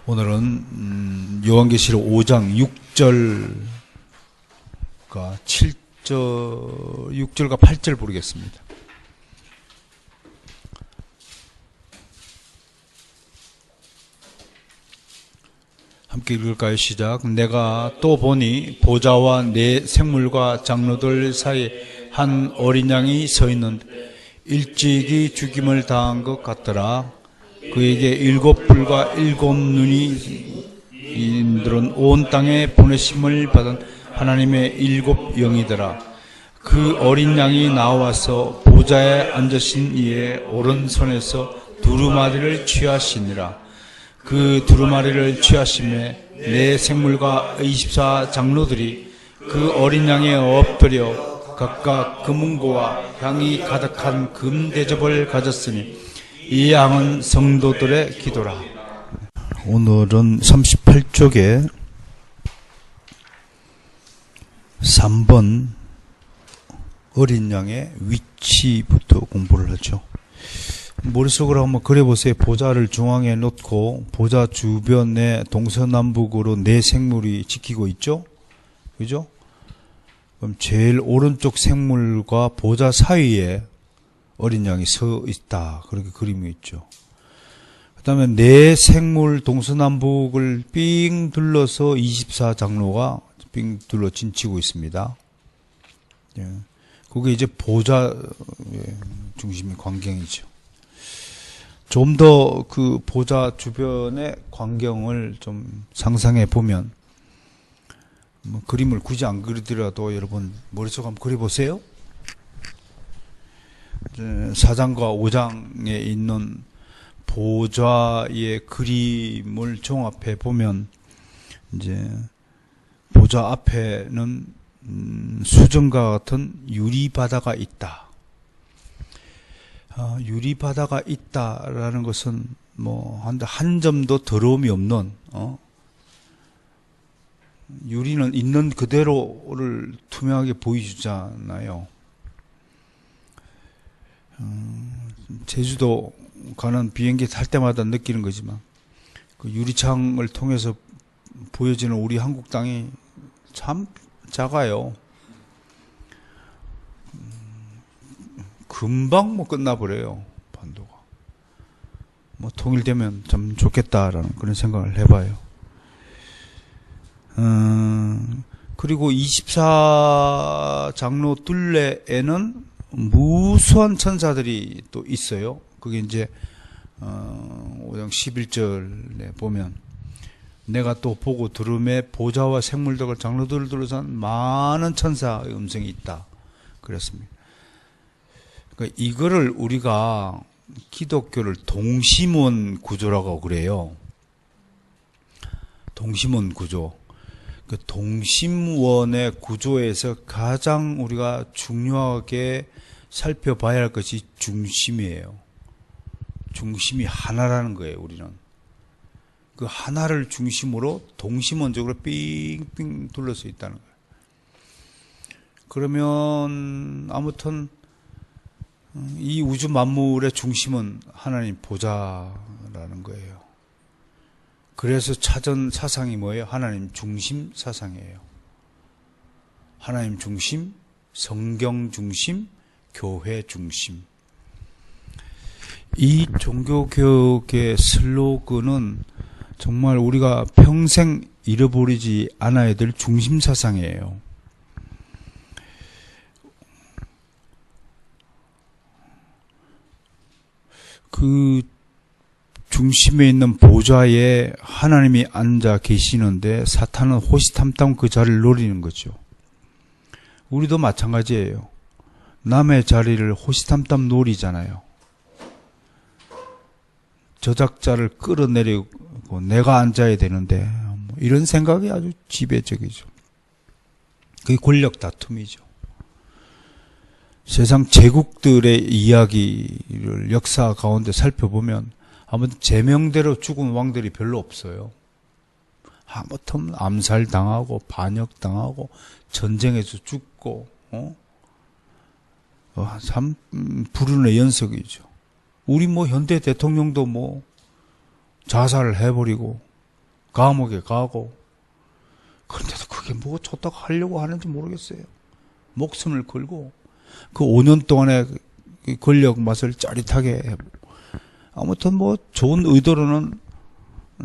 오늘은 요한계시록 5장 6절과 6절과 8절 보겠습니다. 함께 읽을까요? 시작. 내가 또 보니 보좌와 네 생물과 장로들 사이에 한 어린 양이 서 있는데 일찍이 죽임을 당한 것 같더라. 그에게 일곱 뿔과 일곱 눈이 이들은 온 땅에 보내심을 받은 하나님의 일곱 영이더라. 그 어린 양이 나와서 보좌에 앉으신 이의 오른손에서 두루마리를 취하시니라. 그 두루마리를 취하심에 네 생물과 24 장로들이 그 어린 양에 엎드려 각각 금은고와 향이 가득한 금대접을 가졌으니 이 양은 성도들의 기도라. 오늘은 38쪽에 3번 어린 양의 위치부터 공부를 하죠. 머릿속으로 한번 그려보세요. 보좌를 중앙에 놓고 보좌 주변에 동서남북으로 네 생물이 지키고 있죠. 그죠? 그럼 제일 오른쪽 생물과 보좌 사이에 어린 양이 서 있다. 그렇게 그림이 있죠. 그 다음에 네 생물 동서남북을 삥 둘러서 24 장로가 삥 둘러 진치고 있습니다. 예. 그게 이제 보좌 중심의 광경이죠. 좀 더 그 보좌 주변의 광경을 좀 상상해 보면, 뭐 그림을 굳이 안 그리더라도 여러분 머릿속 한번 그려보세요. 4장과 5장에 있는 보좌의 그림을 종합해 보면, 이제 보좌 앞에는 수정과 같은 유리바다가 있다. 유리바다가 있다라는 것은 뭐 한 점도 더러움이 없는, 유리는 있는 그대로를 투명하게 보여주잖아요. 제주도 가는 비행기 탈 때마다 느끼는 거지만, 그 유리창을 통해서 보여지는 우리 한국 땅이 참 작아요. 금방 뭐 끝나버려요. 반도가. 뭐 통일되면 참 좋겠다라는 그런 생각을 해봐요. 그리고 24 장로 둘레에는 무수한 천사들이 또 있어요. 그게 이제 5장 11절에 보면, 내가 또 보고 들음에 보좌와 생물들과 장로들을 둘러싼 많은 천사의 음성이 있다. 그랬습니다. 그러니까 이거를 우리가 기독교를 동심원 구조라고 그래요. 동심원 구조. 그 동심원의 구조에서 가장 우리가 중요하게 살펴봐야 할 것이 중심이에요. 중심이 하나라는 거예요, 우리는. 그 하나를 중심으로 동심원적으로 삥삥 둘러서 있다는 거예요. 그러면 아무튼 이 우주 만물의 중심은 하나님 보좌라는 거예요. 그래서 찾은 사상이 뭐예요? 하나님 중심 사상이에요. 하나님 중심, 성경 중심, 교회 중심. 이 종교개혁의 슬로건은 정말 우리가 평생 잃어버리지 않아야 될 중심 사상이에요. 그 중심에 있는 보좌에 하나님이 앉아 계시는데 사탄은 호시탐탐 그 자리를 노리는 거죠. 우리도 마찬가지예요. 남의 자리를 호시탐탐 노리잖아요. 저작자를 끌어내리고 내가 앉아야 되는데, 이런 생각이 아주 지배적이죠. 그게 권력 다툼이죠. 세상 제국들의 이야기를 역사 가운데 살펴보면 아무튼 제명대로 죽은 왕들이 별로 없어요. 아무튼 암살당하고 반역당하고 전쟁에서 죽고 참 불운의 연속이죠. 우리 뭐 현대 대통령도 뭐 자살을 해버리고 감옥에 가고. 그런데도 그게 뭐 좋다고 하려고 하는지 모르겠어요. 목숨을 걸고 그 5년 동안의 권력 맛을 짜릿하게 해보고. 아무튼 뭐 좋은 의도로는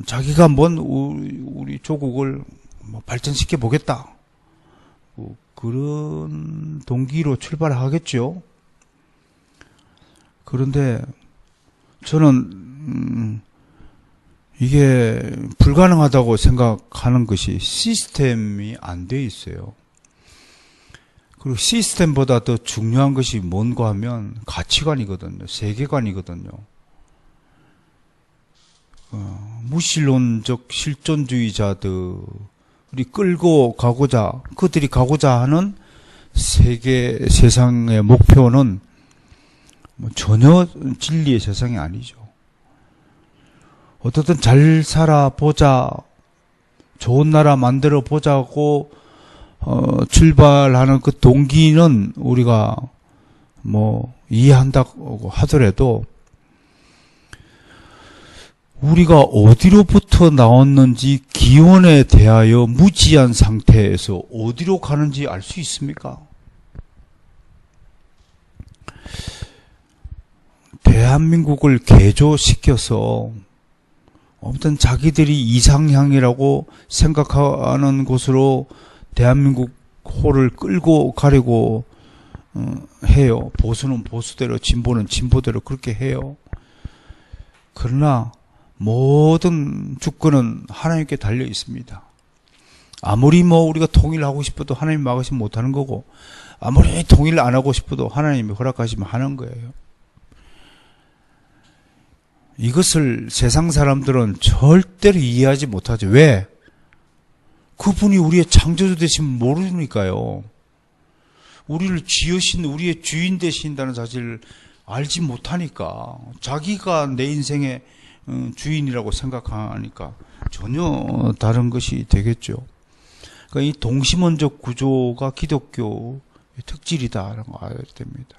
자기가 한번 우리 조국을 뭐 발전시켜 보겠다. 그런 동기로 출발하겠죠. 그런데 저는 이게 불가능하다고 생각하는 것이 시스템이 안 돼 있어요. 그리고 시스템보다 더 중요한 것이 뭔가 하면 가치관이거든요. 세계관이거든요. 무신론적 실존주의자들이 끌고 가고자, 그들이 가고자 하는 세상의 목표는 전혀 진리의 세상이 아니죠. 어떻든 잘 살아보자, 좋은 나라 만들어 보자고 출발하는 그 동기는 우리가 뭐 이해한다고 하더라도 우리가 어디로부터 나왔는지 기원에 대하여 무지한 상태에서 어디로 가는지 알 수 있습니까? 대한민국을 개조시켜서 아무튼 자기들이 이상향이라고 생각하는 곳으로 대한민국 호를 끌고 가려고 해요. 보수는 보수대로, 진보는 진보대로 그렇게 해요. 그러나 모든 주권은 하나님께 달려 있습니다. 아무리 뭐 우리가 통일하고 싶어도 하나님 막으시면 못하는 거고, 아무리 통일 안 하고 싶어도 하나님이 허락하시면 하는 거예요. 이것을 세상 사람들은 절대로 이해하지 못하죠. 왜? 그분이 우리의 창조주 되시면 모르니까요. 우리를 지으신, 우리의 주인 되신다는 사실을 알지 못하니까, 자기가 내 인생의 주인이라고 생각하니까 전혀 다른 것이 되겠죠. 그러니까 이 동심원적 구조가 기독교의 특질이다라는 거 알아야 됩니다.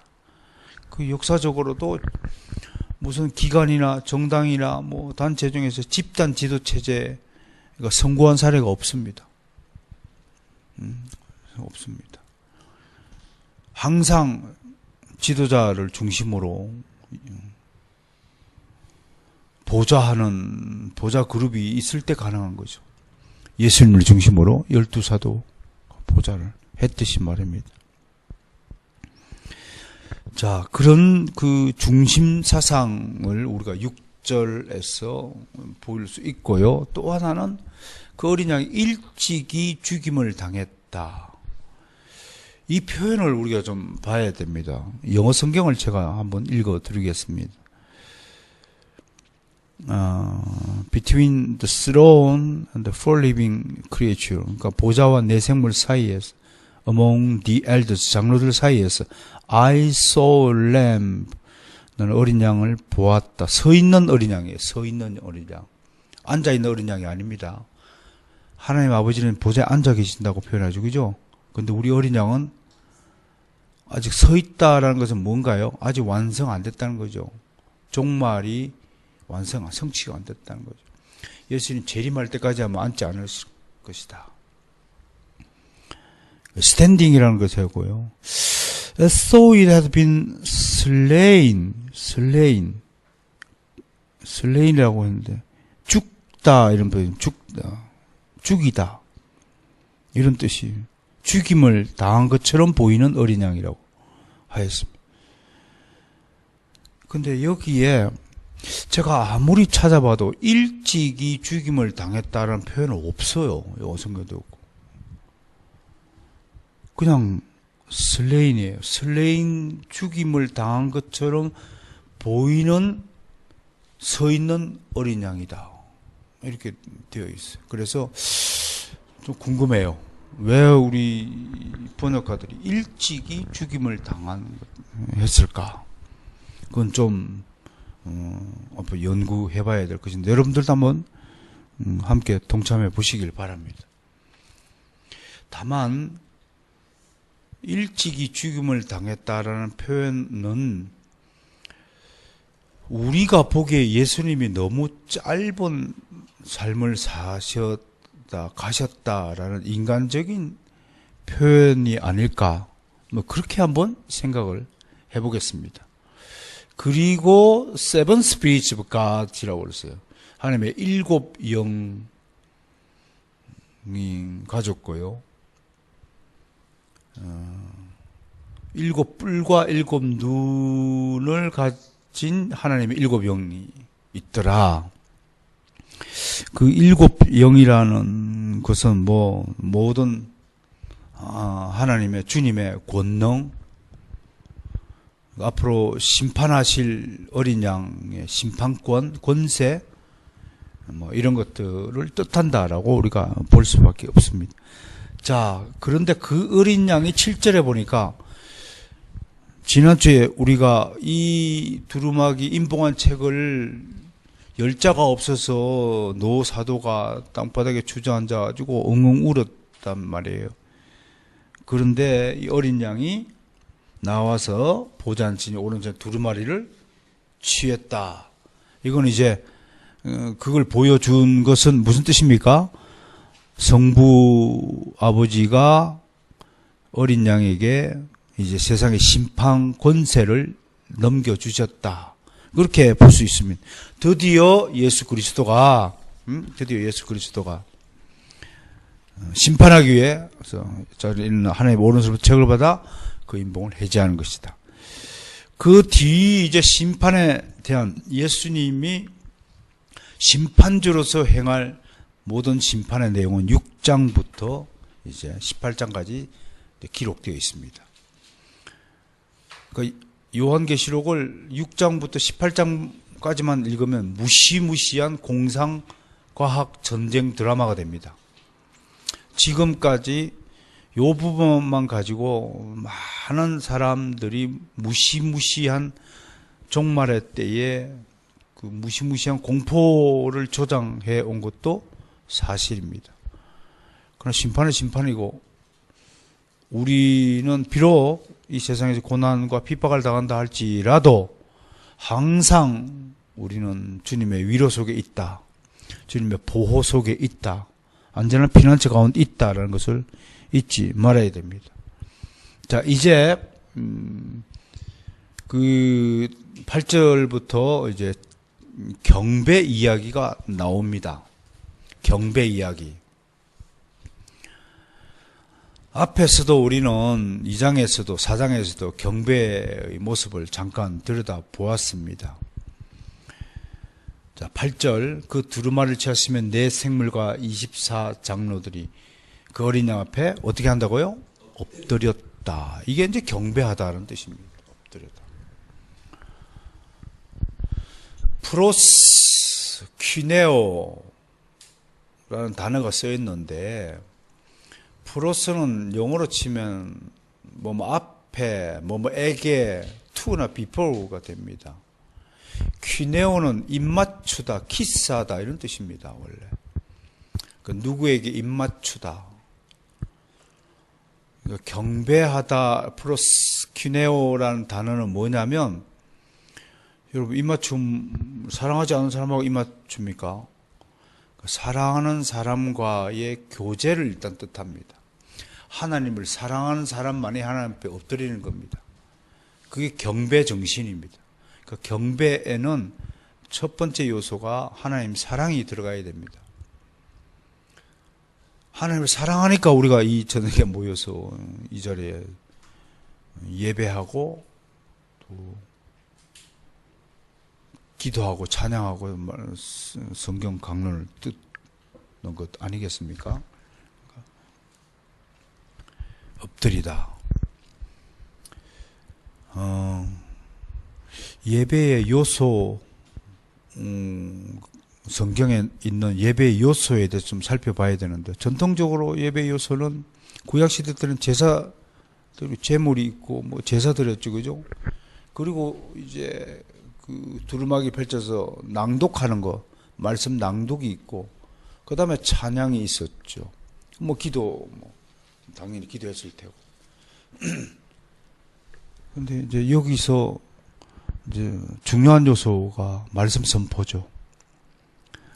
그 역사적으로도 무슨 기관이나 정당이나 뭐 단체 중에서 집단 지도 체제가 성공한 사례가 없습니다. 없습니다. 항상 지도자를 중심으로 보좌 그룹이 있을 때 가능한 거죠. 예수님을 중심으로 12사도 보좌를 했듯이 말입니다. 자, 그런 그 중심 사상을 우리가 6절에서 보일 수 있고요. 또 하나는 그 어린 양이 일찍이 죽임을 당했다. 이 표현을 우리가 좀 봐야 됩니다. 영어 성경을 제가 한번 읽어 드리겠습니다. Between the throne and the four living creature, 그러니까 보좌와 네 생물 사이에서, among the elders, 장로들 사이에서, I saw a lamb, 나는 어린 양을 보았다. 서 있는 어린 양이에요. 서 있는 어린 양. 앉아 있는 어린 양이 아닙니다. 하나님 아버지는 보좌에 앉아 계신다고 표현하죠, 그죠? 근데 우리 어린 양은 아직 서 있다라는 것은 뭔가요? 아직 완성 안 됐다는 거죠. 종말이 성취가 안 됐다는 거죠. 예수님 재림할 때까지 하면 앉지 않을 것이다. 스탠딩이라는 것을 하고요. So it has been slain이라고 했는데 죽다 이런 표현, 죽이다 이런 뜻이 죽임을 당한 것처럼 보이는 어린 양이라고 하였습니다. 근데 여기에 제가 아무리 찾아봐도 일찍이 죽임을 당했다라는 표현은 없어요. 영어 성경도 없고. 그냥 슬레인이에요. 슬레인, 죽임을 당한 것처럼 보이는 서 있는 어린 양이다. 이렇게 되어 있어요. 그래서 좀 궁금해요. 왜 우리 번역가들이 일찍이 죽임을 당했을까? 그건 좀 연구해 봐야 될 것인데, 여러분들도 한번 함께 동참해 보시길 바랍니다. 다만 일찍이 죽임을 당했다라는 표현은 우리가 보기에 예수님이 너무 짧은 삶을 사셨다, 가셨다라는 인간적인 표현이 아닐까, 뭐 그렇게 한번 생각을 해보겠습니다. 그리고 Seven Spirits of God이라고 그랬어요. 하나님의 7영이 가졌고요. 7뿔과 7눈을 가진 하나님의 7영이 있더라. 그 7영이라는 것은 뭐 모든 하나님의 주님의 권능, 앞으로 심판하실 어린 양의 심판권, 권세, 뭐 이런 것들을 뜻한다라고 우리가 볼 수밖에 없습니다. 자, 그런데 그 어린 양이 7절에 보니까 지난주에 우리가 이 두루마기 임봉한 책을 열자가 없어서 노 사도가 땅바닥에 주저앉아가지고 엉엉 울었단 말이에요. 그런데 이 어린 양이 나와서 보좌 앉으니 오른손에 두루마리를 취했다. 이건 이제 그걸 보여준 것은 무슨 뜻입니까? 성부 아버지가 어린 양에게 이제 세상의 심판 권세를 넘겨주셨다. 그렇게 볼 수 있습니다. 드디어 예수 그리스도가 심판하기 위해서 하나님의 오른손으로 책을 받아 그 임봉을 해제하는 것이다. 그 뒤 이제 심판에 대한 예수님이 심판주로서 행할 모든 심판의 내용은 6장부터 이제 18장까지 기록되어 있습니다. 그러니까 요한계시록을 6장부터 18장까지만 읽으면 무시무시한 공상과학 전쟁 드라마가 됩니다. 지금까지 요 부분만 가지고 많은 사람들이 무시무시한 종말의 때에 그 무시무시한 공포를 조장해 온 것도 사실입니다. 그러나 심판은 심판이고 우리는 비록 이 세상에서 고난과 핍박을 당한다 할지라도 항상 우리는 주님의 위로 속에 있다. 주님의 보호 속에 있다. 안전한 피난처 가운데 있다라는 것을 잊지 말아야 됩니다. 자, 이제 그 8절부터 이제 경배 이야기가 나옵니다. 경배 이야기. 앞에서도 우리는 2장에서도 4장에서도 경배의 모습을 잠깐 들여다보았습니다. 자, 8절 그 두루마리를 취하시면 내 생물과 24장로들이 그 어린 양 앞에 어떻게 한다고요? 엎드렸다. 이게 이제 경배하다는 뜻입니다. 엎드렸다. 프로스 퀴네오라는 단어가 쓰여 있는데 프로스는 영어로 치면 뭐 앞에 뭐에게 to나 before가 됩니다. 퀴네오는 입맞추다, 키스하다 이런 뜻입니다. 원래 그 누구에게 입맞추다, 그러니까 경배하다 플러스 퀴네오라는 단어는 뭐냐면 여러분 입맞춤 사랑하지 않는 사람하고 입맞춥니까? 사랑하는 사람과의 교제를 일단 뜻합니다. 하나님을 사랑하는 사람만이 하나님 앞에 엎드리는 겁니다. 그게 경배 정신입니다. 그 경배에는 첫 번째 요소가 하나님 사랑이 들어가야 됩니다. 하나님을 사랑하니까 우리가 이 저녁에 모여서 이 자리에 예배하고 또 기도하고 찬양하고 성경 강론을 듣는 것 아니겠습니까? 엎드리다. 예배의 요소, 성경에 있는 예배의 요소에 대해서 좀 살펴봐야 되는데, 전통적으로 예배의 요소는 구약시대 때는 제사, 제물이 있고, 뭐 제사 드렸죠, 그죠? 그리고 이제 그 두루마기 펼쳐서 낭독하는 거, 말씀 낭독이 있고, 그 다음에 찬양이 있었죠. 뭐 기도, 뭐 당연히 기도했을 테고. 근데 이제 여기서 이제 중요한 요소가 말씀 선포죠.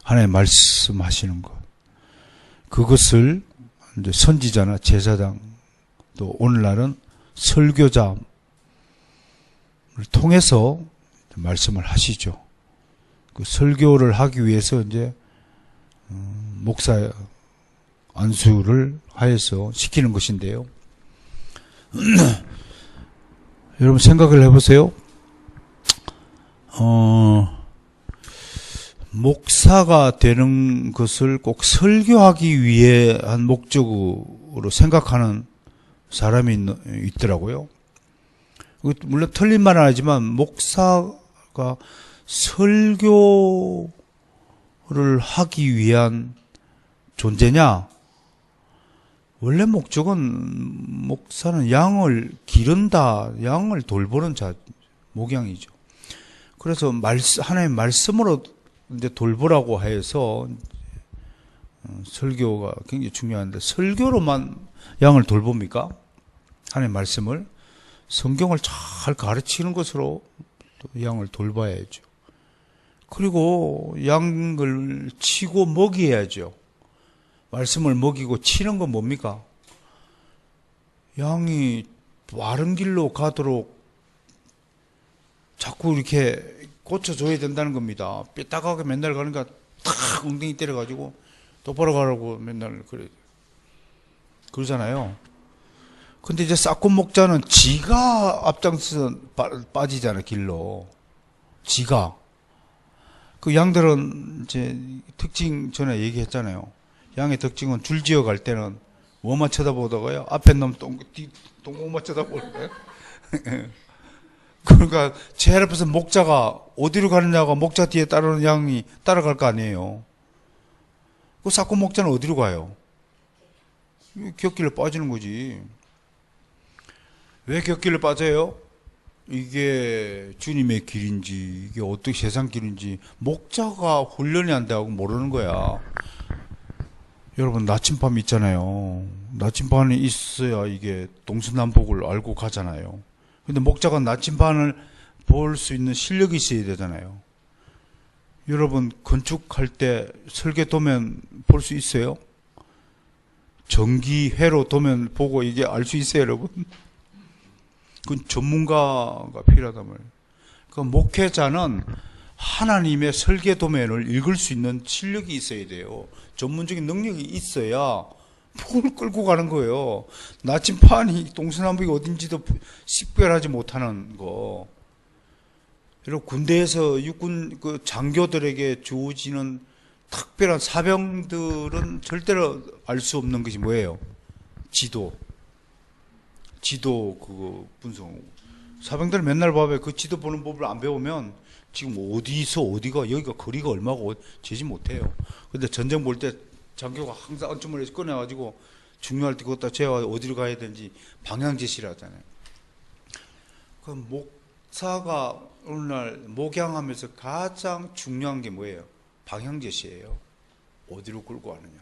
하나님 말씀하시는 것. 그것을 이제 선지자나 제사장, 또 오늘날은 설교자를 통해서 말씀을 하시죠. 그 설교를 하기 위해서 이제 목사 안수를 하여서 시키는 것인데요. 여러분 생각을 해보세요. 목사가 되는 것을 꼭 설교하기 위해 한 목적으로 생각하는 사람이 있더라고요. 물론 틀린 말은 아니지만 목사가 설교를 하기 위한 존재냐? 원래 목적은 목사는 양을 기른다, 양을 돌보는 목양이죠. 그래서 하나님 말씀으로 이제 돌보라고 해서 설교가 굉장히 중요한데, 설교로만 양을 돌봅니까? 하나님 말씀을 성경을 잘 가르치는 것으로 양을 돌봐야죠. 그리고 양을 치고 먹여야죠. 말씀을 먹이고 치는 건 뭡니까? 양이 바른 길로 가도록 자꾸 이렇게 고쳐줘야 된다는 겁니다. 삐딱하게 맨날 가니까 탁 엉덩이 때려가지고 똑바로 가라고 맨날 그러잖아요. 근데 이제 싹군 목자는 지가 앞장서 빠지잖아요, 길로. 지가. 그 양들은 이제 특징 전에 얘기했잖아요. 양의 특징은 줄지어 갈 때는 뭐만 쳐다보다가요? 앞에 놈 똥공만 쳐다보는 그러니까 제일 앞에서 목자가 어디로 가느냐가 목자 뒤에 따르는 양이 따라갈 거 아니에요. 그 싹군 목자는 어디로 가요? 곁길로 빠지는 거지. 왜 곁길로 빠져요? 이게 주님의 길인지, 이게 어떻게 세상 길인지 목자가 훈련이 안 돼하고 모르는 거야. 여러분, 나침반 있잖아요. 나침반이 있어야 이게 동서남북을 알고 가잖아요. 근데 목자가 나침반을 볼 수 있는 실력이 있어야 되잖아요. 여러분, 건축할 때 설계 도면 볼 수 있어요? 전기회로 도면 보고 이게 알 수 있어요, 여러분? 그건 전문가가 필요하단 말이에요. 그 목회자는 하나님의 설계 도면을 읽을 수 있는 실력이 있어야 돼요. 전문적인 능력이 있어야 뭘 끌고 가는 거예요. 나침반이 동서남북이 어딘지도 식별하지 못하는 거. 여러분, 군대에서 육군 그 장교들에게 주어지는 특별한 사병들은 절대로 알 수 없는 것이 뭐예요? 지도 그거 분석. 사병들 맨날 봐봐요. 그 지도 보는 법을 안 배우면 지금 어디서 어디가, 여기가 거리가 얼마고 재지 못해요. 근데 전쟁 볼 때 장교가 항상 안주머니에서 꺼내가지고 중요할 때 그것다 재와 어디로 가야 되는지 방향 제시를 하잖아요. 그 목사가 오늘날 목양하면서 가장 중요한 게 뭐예요? 방향 제시예요. 어디로 끌고 가느냐.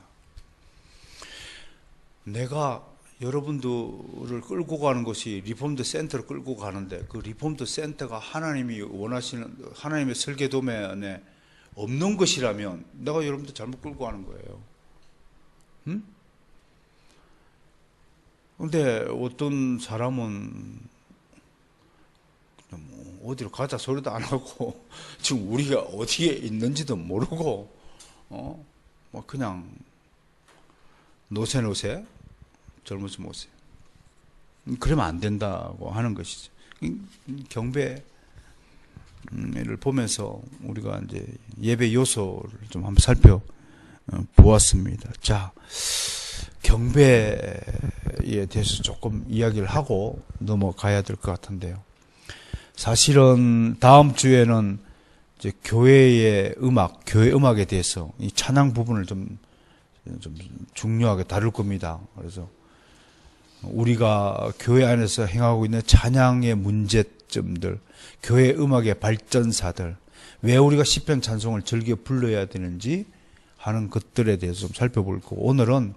내가 여러분들을 끌고 가는 것이 리폼드 센터로 끌고 가는데, 그 리폼드 센터가 하나님이 원하시는 하나님의 설계 도면에 없는 것이라면 내가 여러분들 잘못 끌고 가는 거예요. 응? 근데 어떤 사람은 그냥 뭐 어디로 가자 소리도 안 하고 지금 우리가 어디에 있는지도 모르고 뭐 그냥 노세 젊은이 모세. 그러면 안 된다고 하는 것이죠. 경배를 보면서 우리가 이제 예배 요소를 좀 한번 살펴보았습니다. 자, 경배에 대해서 조금 이야기를 하고 넘어가야 될 것 같은데요. 사실은 다음 주에는 이제 교회 음악에 대해서 이 찬양 부분을 좀 중요하게 다룰 겁니다. 그래서 우리가 교회 안에서 행하고 있는 찬양의 문제점들, 교회 음악의 발전사들, 왜 우리가 시편 찬송을 즐겨 불러야 되는지 하는 것들에 대해서 좀 살펴볼 거고, 오늘은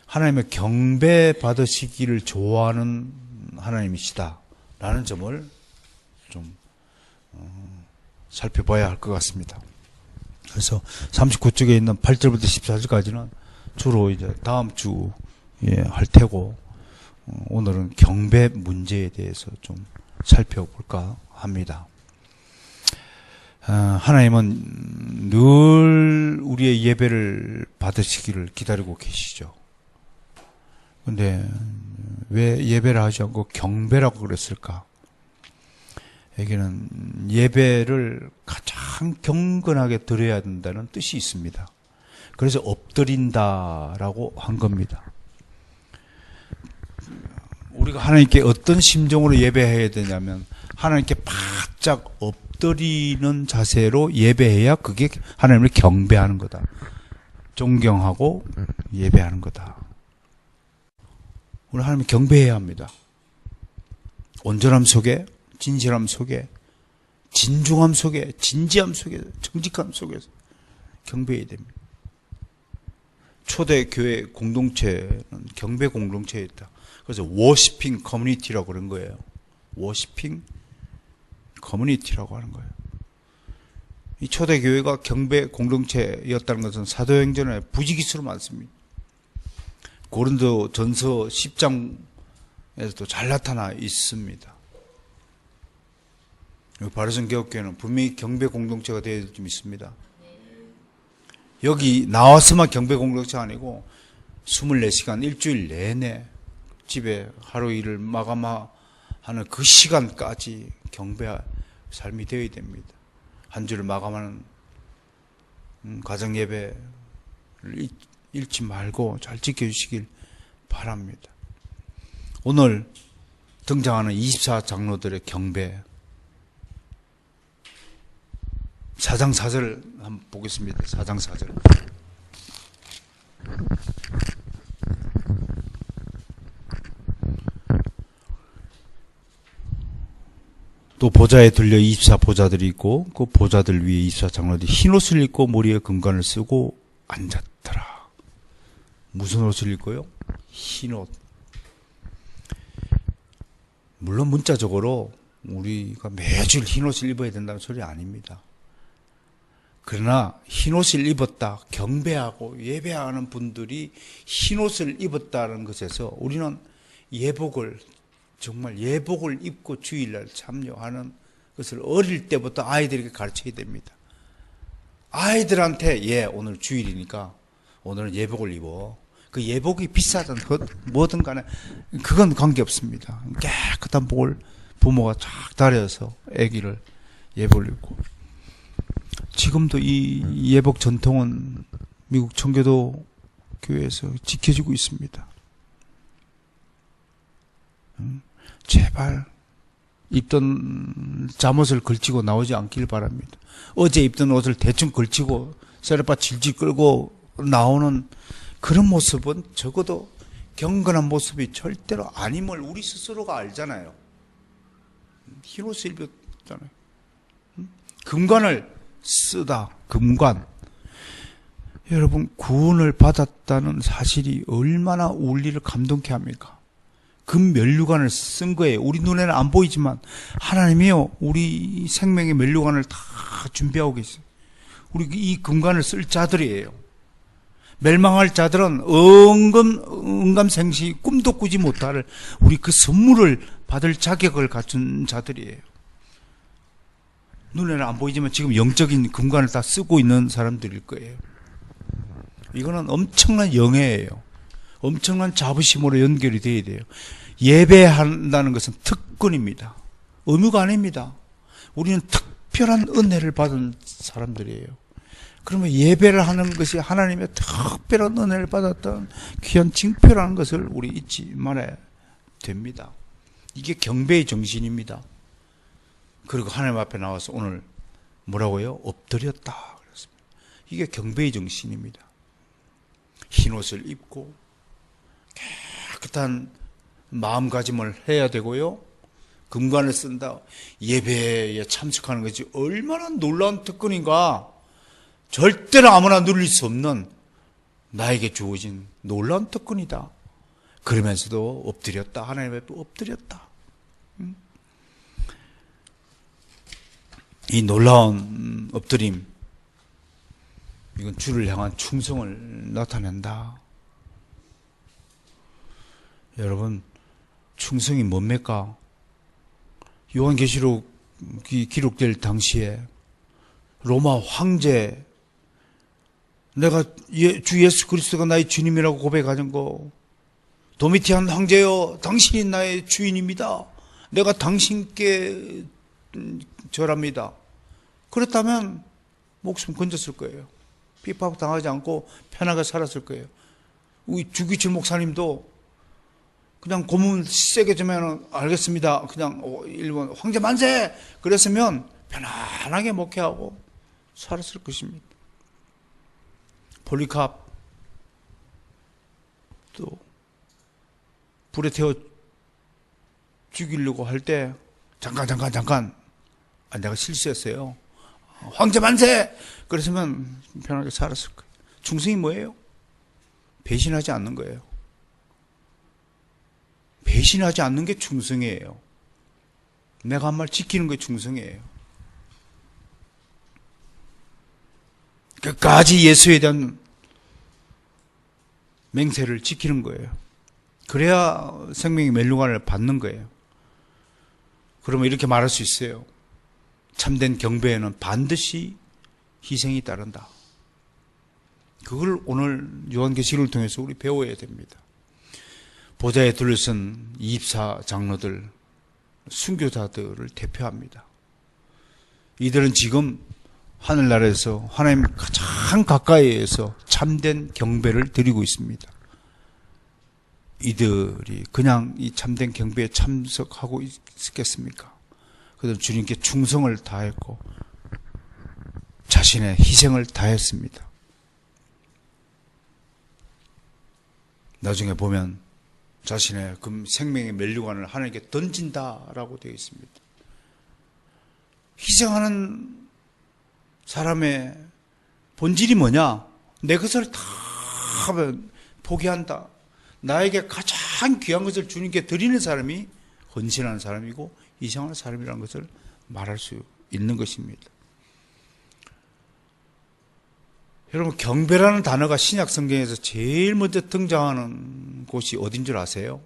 하나님의 경배 받으시기를 좋아하는 하나님이시다라는 점을 좀 살펴봐야 할 것 같습니다. 그래서 39쪽에 있는 8절부터 14절까지는 주로 이제 다음 주에 할 테고, 오늘은 경배 문제에 대해서 좀 살펴볼까 합니다. 하나님은 늘 우리의 예배를 받으시기를 기다리고 계시죠. 근데 왜 예배를 하지 않고 경배라고 그랬을까? 여기는 예배를 가장 경건하게 드려야 된다는 뜻이 있습니다. 그래서 엎드린다라고 한 겁니다. 우리가 하나님께 어떤 심정으로 예배해야 되냐면 하나님께 바짝 엎드리는 자세로 예배해야 그게 하나님을 경배하는 거다. 존경하고 예배하는 거다. 우리 하나님 경배해야 합니다. 온전함 속에, 진실함 속에, 진중함 속에, 진지함 속에, 정직함 속에서 경배해야 됩니다. 초대 교회 공동체는 경배 공동체였다. 그래서 워시핑 커뮤니티라고 그런 거예요. 워시핑 커뮤니티라고 하는 거예요. 이 초대 교회가 경배 공동체였다는 것은 사도행전에 부지기수로 많습니다. 고린도 전서 10장에서도 잘 나타나 있습니다. 바르선 개혁교회는 분명히 경배 공동체가 되어 좀 있습니다. 여기 나와서만 경배 공동체가 아니고 24시간 일주일 내내 집에 하루 일을 마감하는 그 시간까지 경배 삶이 되어야 됩니다. 한 주를 마감하는 가정 예배를 잃지 말고 잘 지켜주시길 바랍니다. 오늘 등장하는 24장로들의 경배 4장 4절 한번 보겠습니다. 4장 4절. 또 보좌에 들려 24보좌들이 있고 그 보좌들 위에 24장로들이 흰옷을 입고 머리에 금관을 쓰고 앉았더라. 무슨 옷을 입고요? 흰옷. 물론 문자적으로 우리가 매주 흰옷을 입어야 된다는 소리 아닙니다. 그러나 흰옷을 입었다, 경배하고 예배하는 분들이 흰옷을 입었다는 것에서 우리는 예복을 정말 예복을 입고 주일날 참여하는 것을 어릴 때부터 아이들에게 가르쳐야 됩니다. 아이들한테 오늘 주일이니까 오늘은 예복을 입어. 그 예복이 비싸든 뭐든 간에 그건 관계없습니다. 깨끗한 복을 부모가 쫙 다려서 아기를 예복을 입고. 지금도 이 예복 전통은 미국 청교도 교회에서 지켜지고 있습니다. 제발 입던 잠옷을 걸치고 나오지 않길 바랍니다. 어제 입던 옷을 대충 걸치고 세레빠 질질 끌고 나오는 그런 모습은 적어도 경건한 모습이 절대로 아님을 우리 스스로가 알잖아요. 흰옷을 입었잖아요. 금관을 쓰다. 금관. 여러분 구원을 받았다는 사실이 얼마나 우리를 감동케 합니까? 금면류관을 쓴 거예요. 우리 눈에는 안 보이지만 하나님이요 우리 생명의 면류관을 다 준비하고 계세요. 우리 이 금관을 쓸 자들이에요. 멸망할 자들은 응감생시 꿈도 꾸지 못할 우리 그 선물을 받을 자격을 갖춘 자들이에요. 눈에는 안 보이지만 지금 영적인 금관을 다 쓰고 있는 사람들일 거예요. 이거는 엄청난 영예예요. 엄청난 자부심으로 연결이 돼야 돼요. 예배한다는 것은 특권입니다. 의무가 아닙니다. 우리는 특별한 은혜를 받은 사람들이에요. 그러면 예배를 하는 것이 하나님의 특별한 은혜를 받았던 귀한 징표라는 것을 우리 잊지 말아야 됩니다. 이게 경배의 정신입니다. 그리고 하나님 앞에 나와서 오늘 뭐라고요? 엎드렸다 그랬습니다. 이게 경배의 정신입니다. 흰옷을 입고 깨끗한 마음가짐을 해야 되고요. 금관을 쓴다. 예배에 참석하는 것이 얼마나 놀라운 특권인가. 절대로 아무나 누릴 수 없는 나에게 주어진 놀라운 특권이다. 그러면서도 엎드렸다. 하나님 앞에 엎드렸다. 이 놀라운 엎드림, 이건 주를 향한 충성을 나타낸다. 여러분, 충성이 뭡니까? 요한계시록이 기록될 당시에 로마 황제, 내가 주 예수 그리스도가 나의 주님이라고 고백하는 거, 도미티안 황제여, 당신이 나의 주인입니다. 내가 당신께 절합니다. 그렇다면 목숨 건졌을 거예요. 비판 당하지 않고 편하게 살았을 거예요. 우리 주기철 목사님도 그냥 고문 세게 주면 알겠습니다. 그냥 일본 황제 만세! 그랬으면 편안하게 목회하고 살았을 것입니다. 폴리캅 또 불에 태워 죽이려고 할 때 잠깐 내가 실수했어요. 황제 만세! 그랬으면 편하게 살았을 거예요. 충성이 뭐예요? 배신하지 않는 거예요. 배신하지 않는 게 충성이에요. 내가 한 말 지키는 게 충성이에요. 끝까지 예수에 대한 맹세를 지키는 거예요. 그래야 생명의 멸류관을 받는 거예요. 그러면 이렇게 말할 수 있어요. 참된 경배에는 반드시 희생이 따른다. 그걸 오늘 요한계시록을 통해서 우리 배워야 됩니다. 보좌에 둘러선 24 장로들, 순교자들을 대표합니다. 이들은 지금 하늘나라에서 하나님 가장 가까이에서 참된 경배를 드리고 있습니다. 이들이 그냥 이 참된 경배에 참석하고 있겠습니까? 그들은 주님께 충성을 다했고 자신의 희생을 다했습니다. 나중에 보면 자신의 그 생명의 멸류관을 하나님께 던진다라고 되어 있습니다. 희생하는 사람의 본질이 뭐냐? 내 것을 다 포기한다. 나에게 가장 귀한 것을 주님께 드리는 사람이 헌신하는 사람이고 희생하는 사람이라는 것을 말할 수 있는 것입니다. 여러분, 경배라는 단어가 신약 성경에서 제일 먼저 등장하는 곳이 어딘 줄 아세요?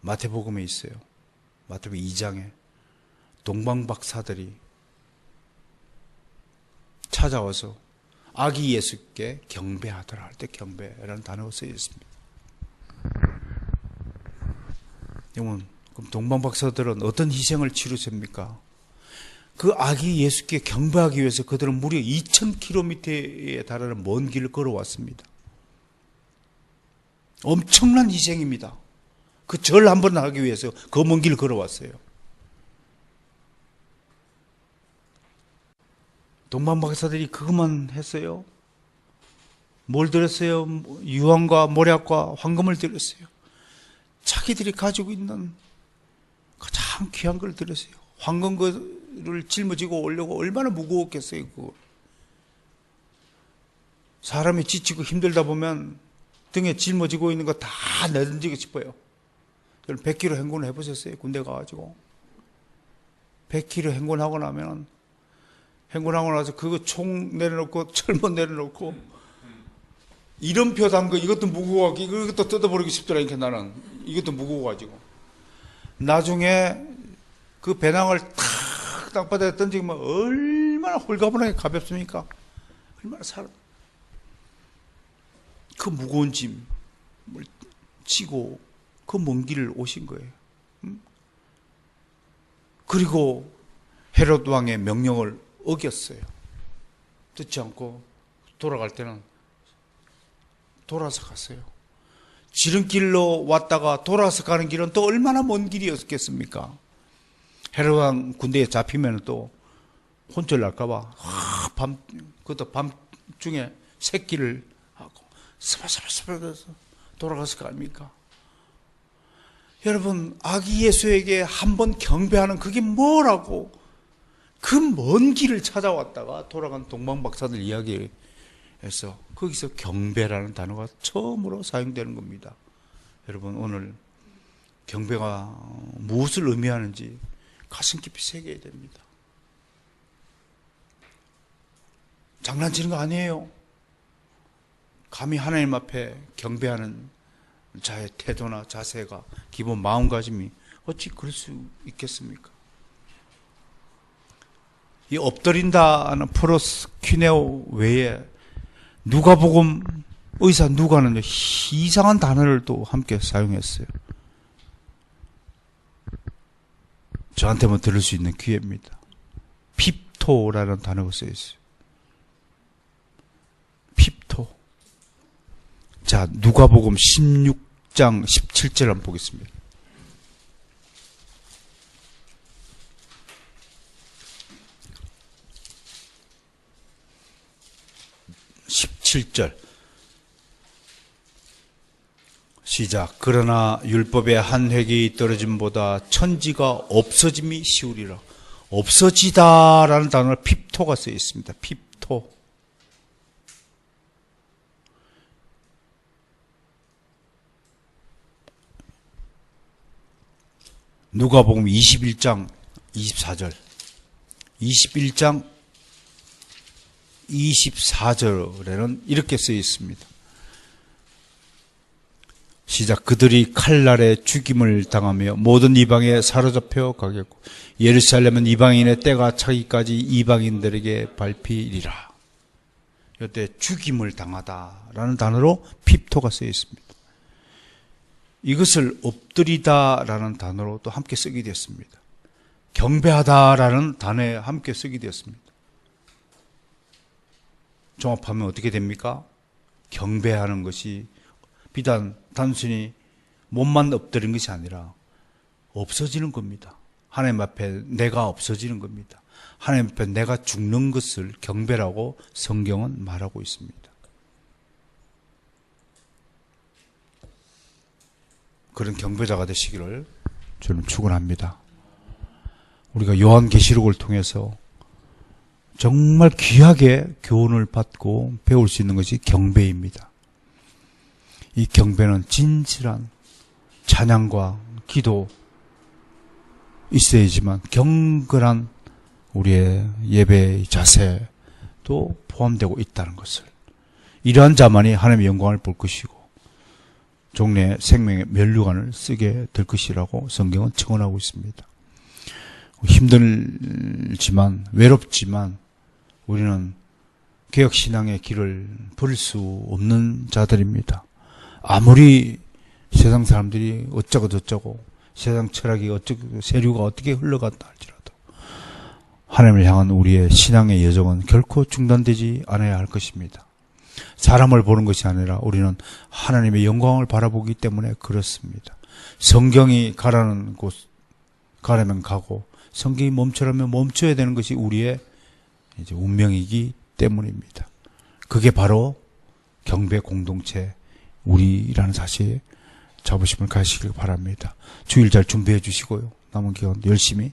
마태복음에 있어요. 마태복음 2장에 동방박사들이 찾아와서 아기 예수께 경배하더라 할 때 경배라는 단어가 쓰여 있습니다. 여러분, 그럼 동방박사들은 어떤 희생을 치르십니까? 그 아기 예수께 경배하기 위해서 그들은 무려 2000km에 달하는 먼 길을 걸어왔습니다. 엄청난 희생입니다. 그 절 한 번 하기 위해서 그 먼 길을 걸어왔어요. 동방박사들이 그것만 했어요? 뭘 드렸어요? 유황과 모략과 황금을 드렸어요. 자기들이 가지고 있는 가장 귀한 걸 드렸어요. 황금을 짊어지고 오려고 얼마나 무거웠겠어요. 그거. 사람이 지치고 힘들다 보면 등에 짊어지고 있는 거 다 내던지고 싶어요. 100km 행군을 해보셨어요? 군대 가가지고 100km 행군하고 나면 행군하고 나서 그거 총 내려놓고 철문 내려놓고 이름표 단 거 이것도 무거워 이것도 뜯어버리고 싶더라니까. 나는 이것도 무거워가지고 나중에 그 배낭을 탁 땅바닥에 던지면 얼마나 홀가분하게 가볍습니까? 얼마나 그 무거운 짐을 지고 그 먼 길을 오신 거예요. 그리고 헤롯 왕의 명령을 어겼어요. 듣지 않고 돌아갈 때는 돌아서 갔어요. 지름길로 왔다가 돌아서 가는 길은 또 얼마나 먼 길이었겠습니까? 헤롯 왕 군대에 잡히면 또 혼쭐 날까봐 그것도 밤중에 새끼를 하고 스바스바스바 돌아갔을 거 아닙니까? 여러분, 아기 예수에게 한번 경배하는 그게 뭐라고? 그 먼 길을 찾아왔다가 돌아간 동방박사들 이야기에서 거기서 경배라는 단어가 처음으로 사용되는 겁니다. 여러분, 오늘 경배가 무엇을 의미하는지 가슴 깊이 새겨야 됩니다. 장난치는 거 아니에요. 감히 하나님 앞에 경배하는 자의 태도나 자세가, 기본 마음가짐이 어찌 그럴 수 있겠습니까? 이 엎드린다는 프로스퀴네오 외에 누가복음 의사 누가는 이상한 단어를 또 함께 사용했어요. 저한테만 들을 수 있는 기회입니다. 핍토라는 단어가 쓰여 있어요. 핍토. 자, 누가복음 16장 17절 한번 보겠습니다. 시작. 그러나 율법의 한 획이 떨어짐보다 천지가 없어짐이 쉬우리라. 없어지다라는 단어로 핍토가 쓰여 있습니다. 핍토. 누가복음 21장 24절. 21장 24절에는 이렇게 쓰여 있습니다. 시작. 그들이 칼날에 죽임을 당하며 모든 이방에 사로잡혀 가겠고 예루살렘은 이방인의 때가 차기까지 이방인들에게 밟히리라. 이때 죽임을 당하다라는 단어로 핍토가 쓰여 있습니다. 이것을 엎드리다라는 단어로 또 함께 쓰게 되었습니다. 경배하다라는 단어에 함께 쓰게 되었습니다. 종합하면 어떻게 됩니까? 경배하는 것이 비단 단순히 몸만 엎드린 것이 아니라 없어지는 겁니다. 하나님 앞에 내가 없어지는 겁니다. 하나님 앞에 내가 죽는 것을 경배라고 성경은 말하고 있습니다. 그런 경배자가 되시기를 저는 축원합니다. 우리가 요한계시록을 통해서 정말 귀하게 교훈을 받고 배울 수 있는 것이 경배입니다. 이 경배는 진실한 찬양과 기도 있어야지만 경건한 우리의 예배의 자세도 포함되고 있다는 것을, 이러한 자만이 하나님의 영광을 볼 것이고 종래의 생명의 면류관을 쓰게 될 것이라고 성경은 증언하고 있습니다. 힘들지만 외롭지만 우리는 개혁신앙의 길을 버릴 수 없는 자들입니다. 아무리 세상 사람들이 어쩌고 저쩌고 세상 철학이 어쩌고 세류가 어떻게 흘러갔다 할지라도 하나님을 향한 우리의 신앙의 여정은 결코 중단되지 않아야 할 것입니다. 사람을 보는 것이 아니라 우리는 하나님의 영광을 바라보기 때문에 그렇습니다. 성경이 가라는 곳 가려면 가고 성경이 멈추라면 멈춰야 되는 것이 우리의 이제 운명이기 때문입니다. 그게 바로 경배 공동체 우리라는 사실에 자부심을 가지시길 바랍니다. 주일 잘 준비해 주시고요. 남은 기간 열심히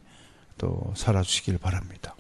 또 살아주시길 바랍니다.